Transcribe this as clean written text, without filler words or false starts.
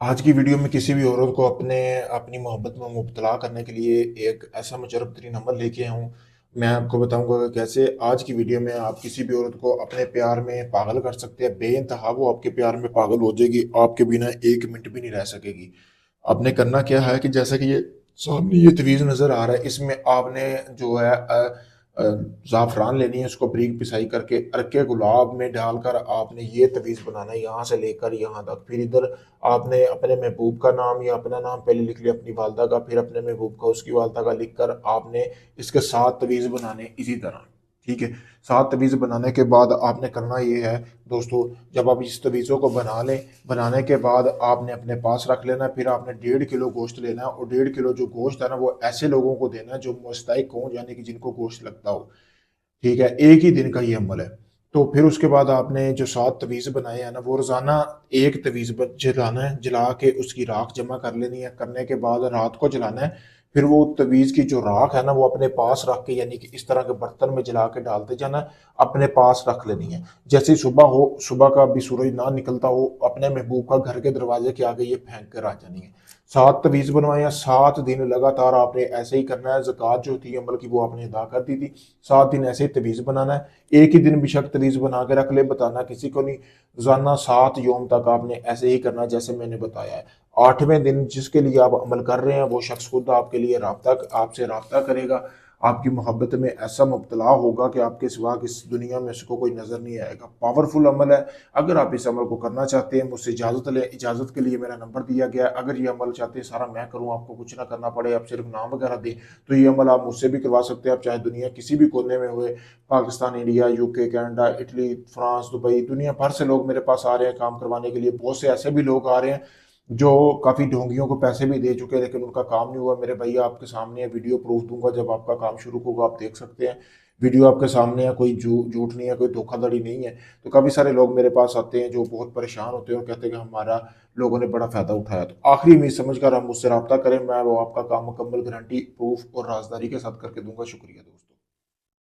आज की वीडियो में किसी भी औरत को अपनी मोहब्बत में मुब्तला करने के लिए एक ऐसा मुशर्रफ तरीन अमल लेके आया हूँ। मैं आपको बताऊंगा कि कैसे आज की वीडियो में आप किसी भी औरत को अपने प्यार में पागल कर सकते हैं। बेइंतहा वो आपके प्यार में पागल हो जाएगी, आपके बिना एक मिनट भी नहीं रह सकेगी। आपने करना क्या है कि जैसा कि ये सामने ये तवीज़ नज़र आ रहा है, इसमें आपने जो है ज़ाफ़रान लेनी है, उसको बारीक पिसाई करके अर्के गुलाब में डालकर आपने ये तवीज़ बनाना है, यहाँ से लेकर यहाँ तक। फिर इधर आपने अपने महबूब का नाम या अपना नाम पहले लिख लिया, अपनी वालदा का, फिर अपने महबूब का उसकी वालदा का लिख कर आपने इसके 7 तवीज़ बनाने इसी तरह। ठीक है। 7 तवीज़ बनाने के बाद आपने करना ये है दोस्तों, जब आप इस तवीज़ों को बना लें, बनाने के बाद आपने अपने पास रख लेना है। फिर आपने 1.5 किलो गोश्त लेना है, और 1.5 किलो जो गोश्त है ना वो ऐसे लोगों को देना है जो मुस्तहिक हों, यानी कि जिनको गोश्त लगता हो। ठीक है, एक ही दिन का ये अमल है। तो फिर उसके बाद आपने जो 7 तवीज़ बनाए हैं ना, वो रोज़ाना एक तवीज़ जलाना है, जला के उसकी राख जमा कर लेनी है। करने के बाद रात को जलाना है। फिर वो तवीज़ की जो राख है ना वो अपने पास रख के, यानी कि इस तरह के बर्तन में जला के डालते जाना है, अपने पास रख लेनी है। जैसे ही सुबह हो, सुबह का भी सूरज ना निकलता हो, अपने महबूब का घर के दरवाजे के आगे ये फेंक कर आ जानी है। 7 तवीज़ बनवाए हैं, 7 दिन लगातार आपने ऐसे ही करना है। ज़कात जो थी अमल की वो आपने अदा कर दी थी। 7 दिन ऐसे ही तवीज़ बनाना है। एक ही दिन बेशक तवीज़ बना के रख ले, बताना किसी को नहीं। रोज़ाना 7 योम तक आपने ऐसे ही करना जैसे मैंने बताया है। 8वें दिन जिसके लिए आप अमल कर रहे हैं वो शख्स खुद आपके लिए आपसे राब्ता करेगा, आपकी मोहब्बत में ऐसा मुब्तला होगा कि आपके सिवा इस दुनिया में उसको कोई नज़र नहीं आएगा। पावरफुल अमल है। अगर आप इस अमल को करना चाहते हैं, मुझसे इजाज़त लें। इजाज़त के लिए मेरा नंबर दिया गया है। अगर ये अमल चाहते हैं सारा मैं करूँ, आपको कुछ ना करना पड़े, आप सिर्फ नाम वगैरह दें, तो ये अमल आप मुझसे भी करवा सकते हैं। आप चाहे दुनिया किसी भी कोने में हुए, Pakistan, India, UK, Canada, Italy, France, Dubai, दुनिया भर से लोग मेरे पास आ रहे हैं काम करवाने के लिए। बहुत से ऐसे भी लोग आ रहे हैं जो काफ़ी ढोंगियों को पैसे भी दे चुके हैं, लेकिन उनका काम नहीं हुआ। मेरे भैया आपके सामने है, वीडियो प्रूफ दूंगा, जब आपका काम शुरू होगा आप देख सकते हैं। वीडियो आपके सामने है, कोई झूठ नहीं है, कोई धोखाधड़ी नहीं है। तो काफ़ी सारे लोग मेरे पास आते हैं जो बहुत परेशान होते हैं और कहते हैं कि हमारा लोगों ने बड़ा फ़ायदा उठाया। तो आखिरी उम्मीद समझ कर आप मुझसे रब्ता करें, मैं वो आपका काम मुकम्मल गारंटी, प्रूफ और राजदारी के साथ करके दूंगा। शुक्रिया दोस्तों।